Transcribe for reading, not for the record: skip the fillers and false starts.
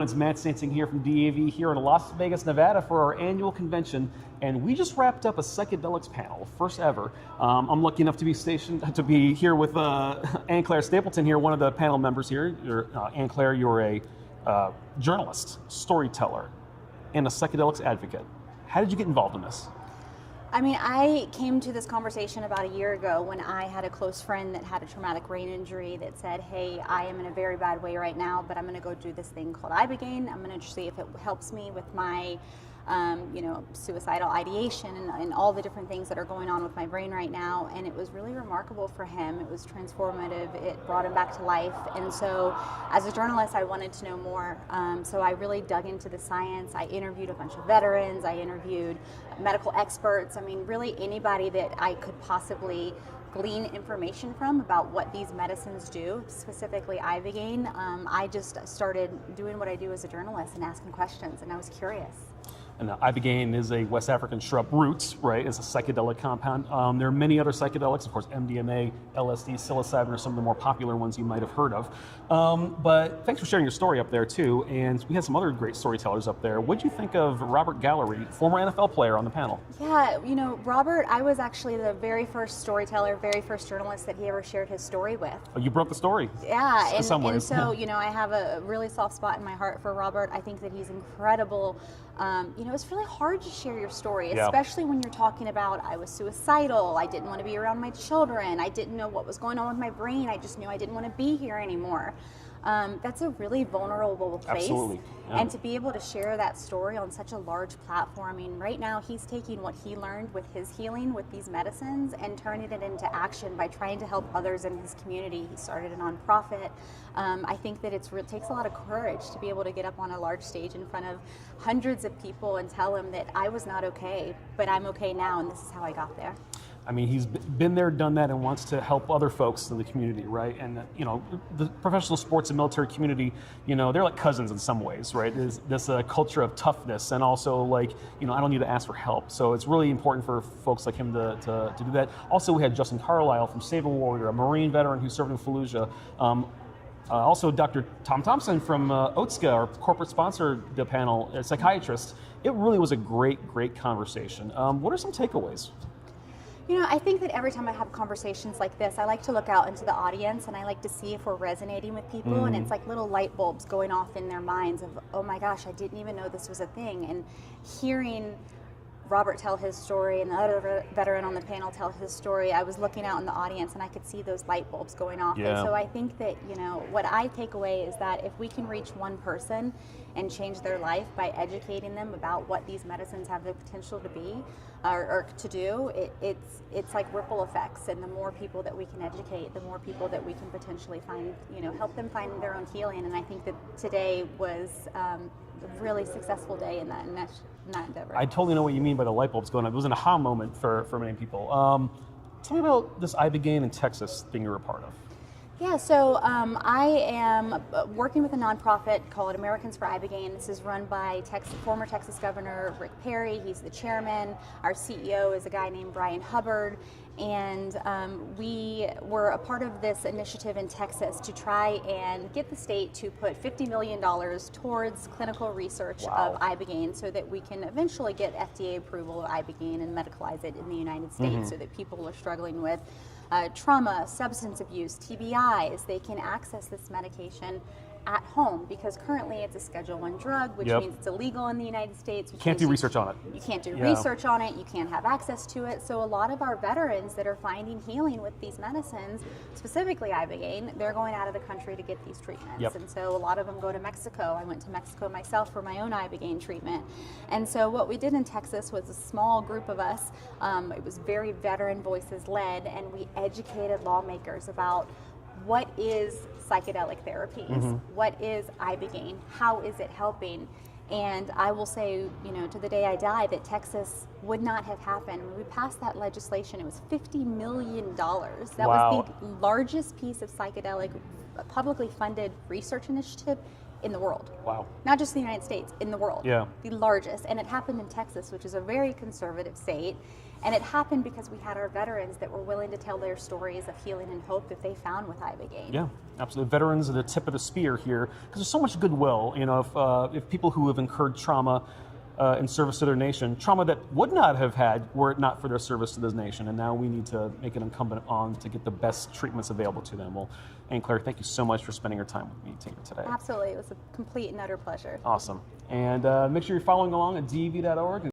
It's Matt Sansing here from DAV here in Las Vegas, Nevada for our annual convention, and we just wrapped up a psychedelics panel, first ever. I'm lucky enough to be here with AnneClaire Stapleton here, one of the panel members here. AnneClaire, you're a journalist, storyteller, and a psychedelics advocate. How did you get involved in this? I mean, I came to this conversation about a year ago when I had a close friend that had a traumatic brain injury that said, hey, I am in a very bad way right now, but I'm going to go do this thing called ibogaine. I'm going to see if it helps me with my suicidal ideation and all the different things that are going on with my brain right now. And it was really remarkable for him. It was transformative. It brought him back to life. And so as a journalist, I wanted to know more. So I really dug into the science. I interviewed a bunch of veterans. I interviewed medical experts. I mean, really anybody that I could possibly glean information from about what these medicines do, specifically ibogaine. I just started doing what I do as a journalist and asking questions, and I was curious. And ibogaine is a West African shrub root, right? It's a psychedelic compound. There are many other psychedelics, of course, MDMA, LSD, psilocybin are some of the more popular ones you might have heard of. But thanks for sharing your story up there too. And we had some other great storytellers up there. What did you think of Robert Gallery, former NFL player, on the panel? Yeah, you know, Robert, I was actually the very first storyteller, very first journalist that he ever shared his story with. Oh, you broke the story. Yeah, in some ways. And so, you know, I have a really soft spot in my heart for Robert. I think that he's incredible. It's really hard to share your story, especially when you're talking about, I was suicidal, I didn't want to be around my children, I didn't know what was going on with my brain, I just knew I didn't want to be here anymore. That's a really vulnerable place. Absolutely. Yeah. And to be able to share that story on such a large platform, I mean, right now he's taking what he learned with his healing with these medicines and turning it into action by trying to help others in his community. He started a nonprofit. I think that it takes a lot of courage to be able to get up on a large stage in front of hundreds of people and tell them that I was not okay, but I'm okay now, and this is how I got there. I mean, he's been there, done that, and wants to help other folks in the community, right? And, the professional sports and military community, they're like cousins in some ways, right? There's this culture of toughness and also like, I don't need to ask for help. So it's really important for folks like him to do that. Also, we had Justin Carlisle from Save a Warrior, a Marine veteran who served in Fallujah. Also, Dr. Tom Thompson from Otska, our corporate sponsor, the panel, a psychiatrist. It really was a great conversation. What are some takeaways? I think that every time I have conversations like this, I like to look out into the audience and I like to see if we're resonating with people. And it's like little light bulbs going off in their minds of, oh my gosh, I didn't even know this was a thing. And hearing Robert tell his story and the other veteran on the panel tell his story, I was looking out in the audience and I could see those light bulbs going off. Yeah. And so I think that, what I take away is that if we can reach one person and change their life by educating them about what these medicines have the potential to be or to do, it's like ripple effects. And the more people that we can educate, the more people that we can potentially find, help them find their own healing. And I think that today was a really successful day in that endeavor. I totally know what you mean by the light bulbs going on. It was an aha moment for many people. Tell me about this ibogaine in Texas thing you were a part of. Yeah, so I am working with a nonprofit called Americans for Ibogaine. This is run by former Texas Governor Rick Perry. He's the chairman. Our CEO is a guy named Brian Hubbard. And we were a part of this initiative in Texas to try and get the state to put $50 million towards clinical research of ibogaine so that we can eventually get FDA approval of ibogaine and medicalize it in the United States so that people who are struggling with trauma, substance abuse, TBIs, they can access this medication at home, because currently it's a Schedule I drug, which means it's illegal in the United States. You can't do research on it. You can't do research on it. You can't have access to it. So a lot of our veterans that are finding healing with these medicines, specifically ibogaine, they're going out of the country to get these treatments. And so a lot of them go to Mexico. I went to Mexico myself for my own ibogaine treatment. And so what we did in Texas was a small group of us. It was very veteran voices led, and we educated lawmakers about what is psychedelic therapies, what is ibogaine, how is it helping, and I will say, to the day I die, that Texas would not have happened. When we passed that legislation, it was $50 million. That was the largest piece of psychedelic publicly funded research initiative in the world. Wow. Not just the United States, in the world. Yeah. The largest. And it happened in Texas, which is a very conservative state. And it happened because we had our veterans that were willing to tell their stories of healing and hope that they found with ibogaine. Yeah, absolutely. Veterans are the tip of the spear here because there's so much goodwill. You know, if people who have incurred trauma in service to their nation, trauma that would not have had were it not for their service to this nation, and now we need to make it incumbent on to get the best treatments available to them. Well, AnneClaire, thank you so much for spending your time with me today. Absolutely. It was a complete and utter pleasure. Awesome. And make sure you're following along at DAV.org.